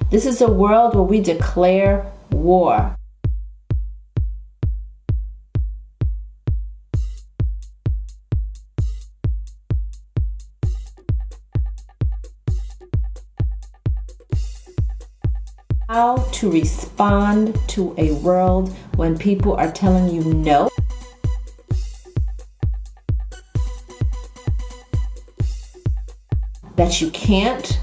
This is a world where we declare war. How to respond to a world when people are telling you no. That you can't.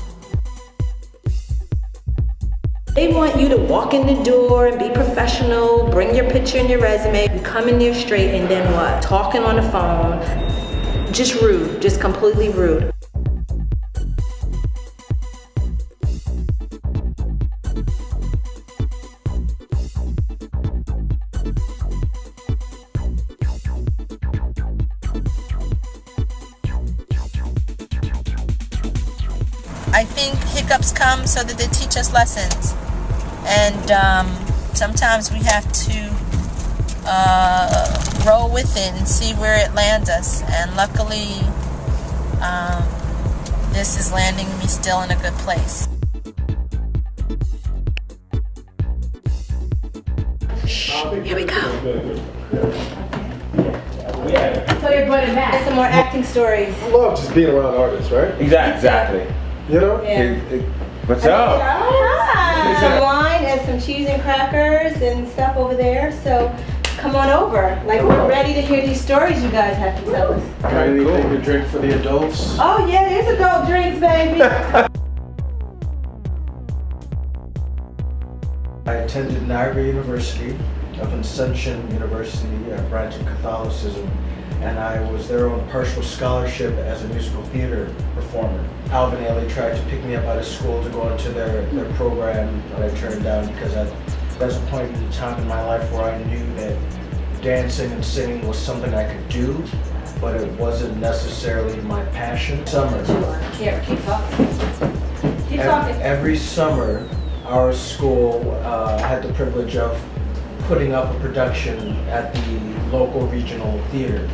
They want you to walk in the door and be professional, bring your picture and your resume, you come in there straight, and then what? Talking on the phone. Just rude, just completely rude. I think hiccups come so that they teach us lessons, and sometimes we have to roll with it and see where it lands us. And luckily, this is landing me still in a good place. Here we go. So you're going back. Some more acting stories. I love just being around artists, right? Exactly. You know? Yeah. What's up? Hi. Some wine and some cheese and crackers and stuff over there. So come on over. Like, we're ready to hear these stories you guys have to tell us. Got anything to drink for the adults? Oh yeah, there's adult drinks, baby. I attended Niagara University of Ascension University, a branch of Catholicism, and I was there on partial scholarship as a musical theater performer. Alvin Ailey tried to pick me up out of school to go into their program, but I turned down because there's a point in time in my life where I knew that dancing and singing was something I could do, but it wasn't necessarily my passion. Summer. Here, keep talking. Keep talking. Every summer, our school had the privilege of putting up a production at the local regional theater,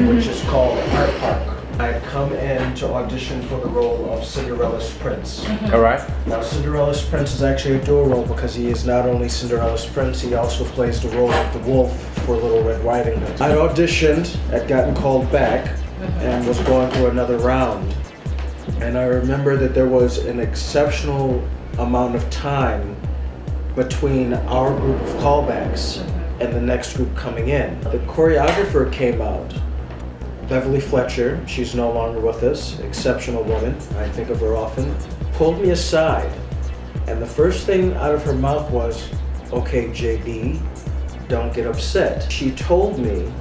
which is called Art Park. I had come in to audition for the role of Cinderella's Prince. All right. Now, Cinderella's Prince is actually a dual role because he is not only Cinderella's Prince, he also plays the role of the wolf for Little Red Riding Hood. I'd auditioned, had gotten called back, and was going through another round. And I remember that there was an exceptional amount of time between our group of callbacks and the next group coming in. The choreographer came out, Beverly Fletcher, she's no longer with us, exceptional woman, I think of her often, pulled me aside, and the first thing out of her mouth was, "Okay, JB, don't get upset." She told me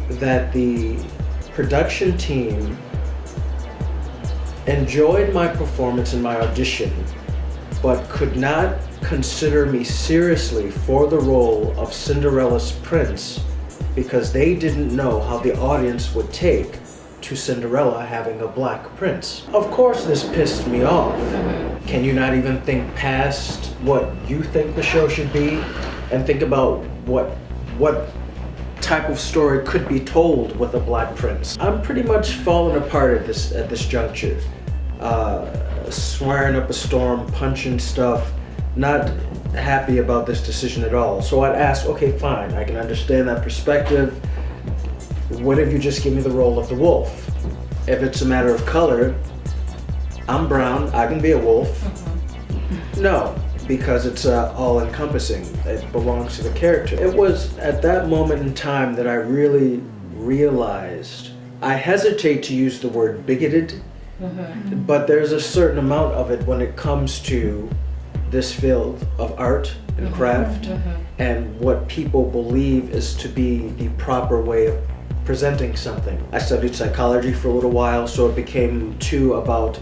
that the production team enjoyed my performance in my audition, but could not consider me seriously for the role of Cinderella's Prince because they didn't know how the audience would take to Cinderella having a black prince. Of course this pissed me off. Can you not even think past what you think the show should be and think about what type of story could be told with a black prince? I'm pretty much falling apart at this juncture. Swearing up a storm, punching stuff, not happy about this decision at all. So I'd ask, okay, fine, I can understand that perspective. What if you just give me the role of the wolf? If it's a matter of color, I'm brown, I can be a wolf. No, because it's all-encompassing. It belongs to the character. It was at that moment in time that I really realized, I hesitate to use the word bigoted, but there's a certain amount of it when it comes to this field of art and craft and what people believe is to be the proper way of presenting something. I studied psychology for a little while, so it became too about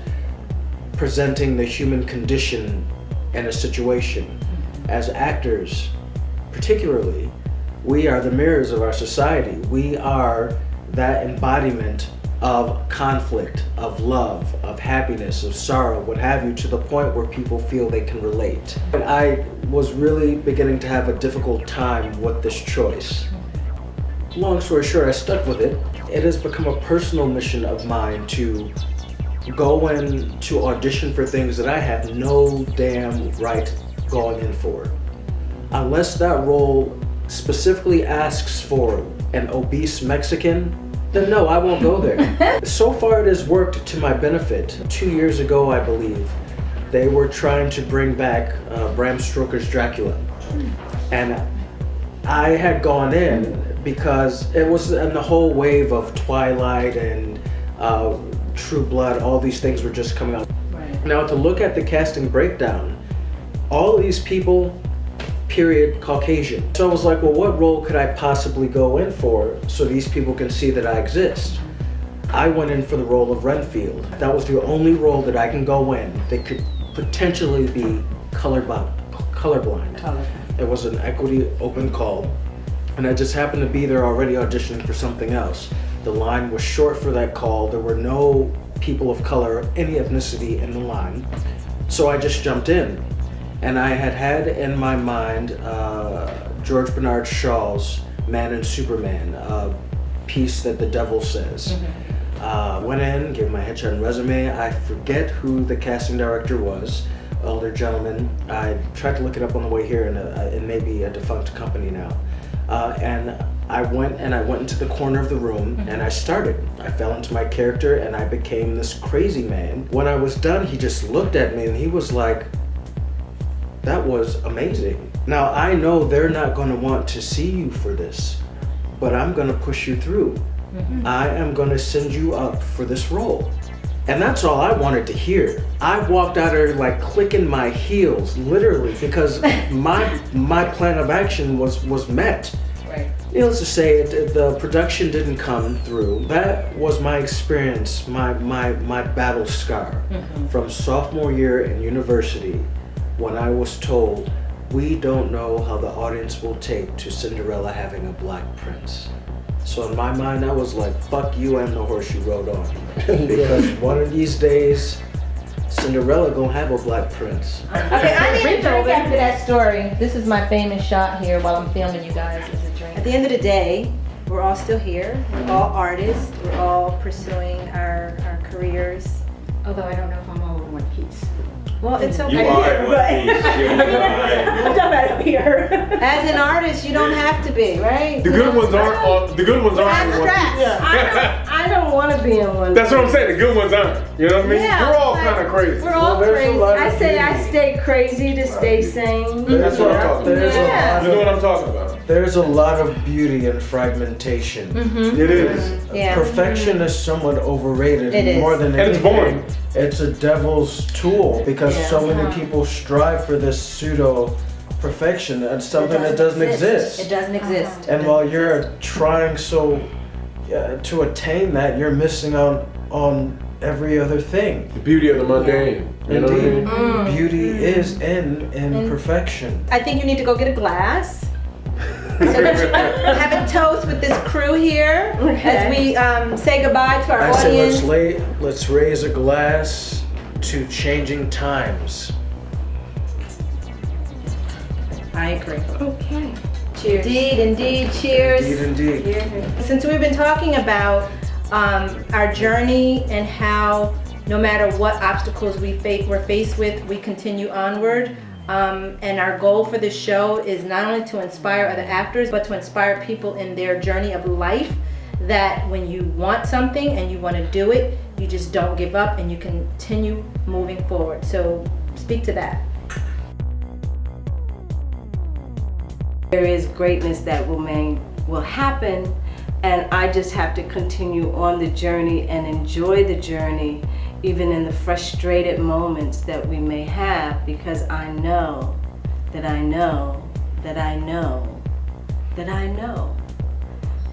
presenting the human condition in a situation. As actors, particularly, we are the mirrors of our society. We are that embodiment of conflict, of love, of happiness, of sorrow, what have you, to the point where people feel they can relate. And I was really beginning to have a difficult time with this choice. Long story short, I stuck with it. It has become a personal mission of mine to go in to audition for things that I have no damn right going in for. Unless that role specifically asks for an obese Mexican, then no, I won't go there. So far it has worked to my benefit. 2 years ago, I believe, they were trying to bring back Bram Stoker's Dracula. And I had gone in because it was in the whole wave of Twilight and True Blood, all these things were just coming out. Right. Now to look at the casting breakdown, all of these people, period, Caucasian. So I was like, well, what role could I possibly go in for so these people can see that I exist? I went in for the role of Renfield. That was the only role that I can go in that could potentially be colorblind. It was an equity open call, and I just happened to be there already auditioning for something else. The line was short for that call. There were no people of color, any ethnicity in the line. So I just jumped in. And I had in my mind George Bernard Shaw's Man and Superman, piece that the devil says. Went in, gave my headshot and resume. I forget who the casting director was, older gentleman. I tried to look it up on the way here, and it may be a defunct company now. And I went into the corner of the room and I started. I fell into my character and I became this crazy man. When I was done, he just looked at me and he was like, that was amazing. Now I know they're not gonna want to see you for this, but I'm gonna push you through. I am gonna send you up for this role. And that's all I wanted to hear. I walked out there like clicking my heels, literally, because my plan of action was met. Right. Needless to say, the production didn't come through. That was my experience, my battle scar from sophomore year in university, when I was told, we don't know how the audience will take to Cinderella having a black prince. So in my mind, I was like, fuck you and the horse you rode on. Because one of these days, Cinderella gonna have a black prince. Okay, I need a drink after that story. This is my famous shot here while I'm filming you guys as a drink. At the end of the day, we're all still here. We're all artists. We're all pursuing our careers. Although I don't know if I'm all in one piece. Well, it's okay. You are in one piece. I'm talking about up here. As an artist, you don't have to be, right? The good ones aren't. The good ones aren't in one piece. I don't want to be in one. That's what I'm saying. The good ones aren't. You know what I mean? Yeah, We're all kind of crazy. We're all there's a crazy. lot of I say I beauty. stay crazy to stay sane. That's what I'm talking about. You know what I'm talking about? There's a lot of beauty in fragmentation. It is. Yeah. Perfection is somewhat overrated. It is. More than And it's anything, boring. it's a devil's tool because Yeah. so many people strive for this pseudo perfection. That's something that doesn't exist. It doesn't exist. And while you're trying to attain that, you're missing out on every other thing. The beauty of the mundane. You know what I mean? Beauty is in imperfection. I think you need to go get a glass. So that you have a toast with this crew here as we say goodbye to our I said audience. let's raise a glass to changing times. I agree. Okay. Cheers. Indeed. Cheers. Indeed. Since we've been talking about our journey and how no matter what obstacles we're faced with, we continue onward. And our goal for this show is not only to inspire other actors, but to inspire people in their journey of life, that when you want something and you want to do it, you just don't give up and you continue moving forward. So speak to that. There is greatness that will happen, and I just have to continue on the journey and enjoy the journey, even in the frustrated moments that we may have, because I know that I know that I know that I know.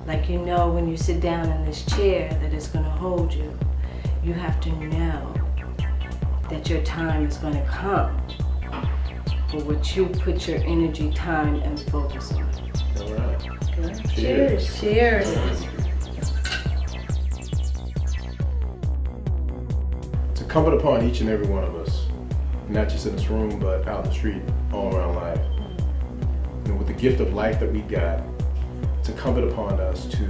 Like, you know, when you sit down in this chair that is going to hold you, you have to know that your time is going to come for what you put your energy, time, and focus on. All right. Good? Cheers. Cheers. It's incumbent upon each and every one of us, not just in this room, but out in the street, all around life. And with the gift of life that we got, it's incumbent upon us to,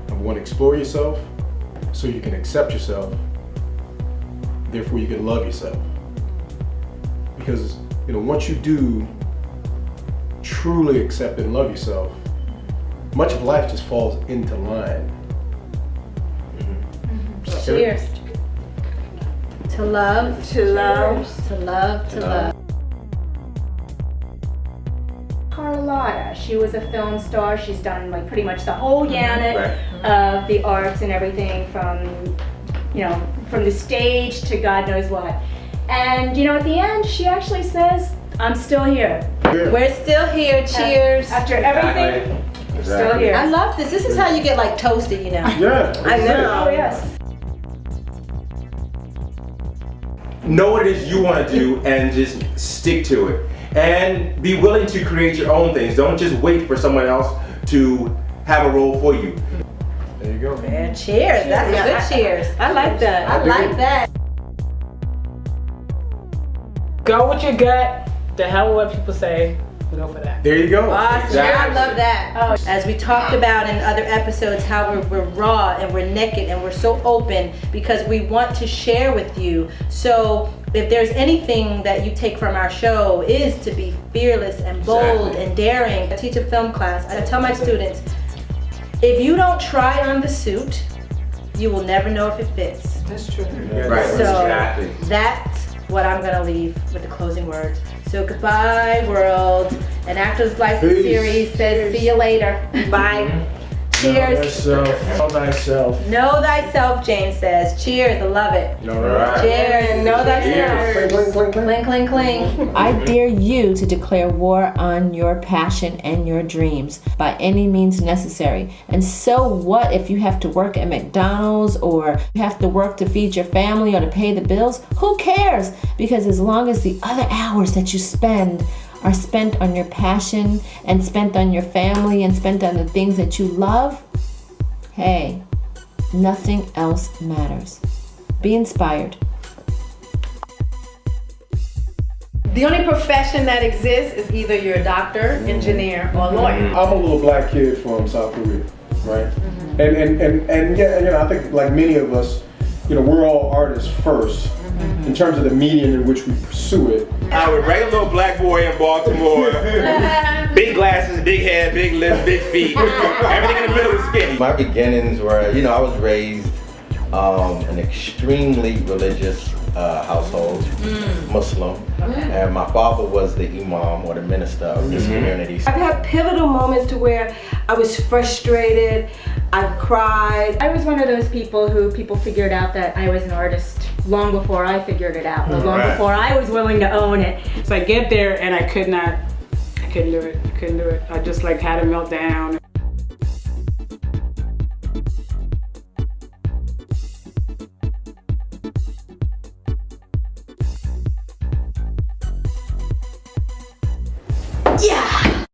number one, explore yourself so you can accept yourself, therefore you can love yourself. Because, you know, once you do truly accept and love yourself, much of life just falls into line. Cheers. To love. To love. To love. To love. Carlotta. She was a film star. She's done like pretty much the whole gamut of the arts and everything from, you know, from the stage to God knows what. And, you know, at the end, she actually says, I'm still here. We're still here. Cheers. After everything, we're still here. I love this. This is how you get like toasted, you know. Yeah. I know. Oh, yes. Know what it is you want to do and just stick to it. And be willing to create your own things. Don't just wait for someone else to have a role for you. There you go. Yeah, cheers. That's a good cheers. I like that. I like that. Go with your gut. The hell with what people say. Go for that. There you go. Awesome. Exactly. I love that. As we talked about in other episodes, how we're raw and we're naked and we're so open because we want to share with you. So if there's anything that you take from our show is to be fearless and bold and daring. I teach a film class. I tell my students, if you don't try on the suit, you will never know if it fits. That's true. Right, So exactly. that's what I'm gonna leave with the closing words. So goodbye, world. And Actors Life Peace. series says, see you later. Bye. Cheers. Know thyself. Know thyself, James says. Cheers. I love it. All right. Cheers. Know thyself. Clink, clink, clink, clink. Cling, cling, cling. I dare you to declare war on your passion and your dreams by any means necessary. And so what if you have to work at McDonald's or you have to work to feed your family or to pay the bills? Who cares? Because as long as the other hours that you spend are spent on your passion and spent on your family and spent on the things that you love, hey, nothing else matters. Be inspired. The only profession that exists is either you're a doctor, engineer, or lawyer. I'm a little black kid from South Korea, right? And yeah, you know, I think like many of us, you know, we're all artists first in terms of the medium in which we pursue it. I was a regular little black boy in Baltimore. Big glasses, big head, big lips, big feet. Everything in the middle was skinny. My beginnings were, you know, I was raised an extremely religious household, Muslim, and my father was the imam or the minister of this community. I've had pivotal moments to where I was frustrated, I cried. I was one of those people who people figured out that I was an artist long before I figured it out, long before I was willing to own it. So I get there and I couldn't do it. I just like had a meltdown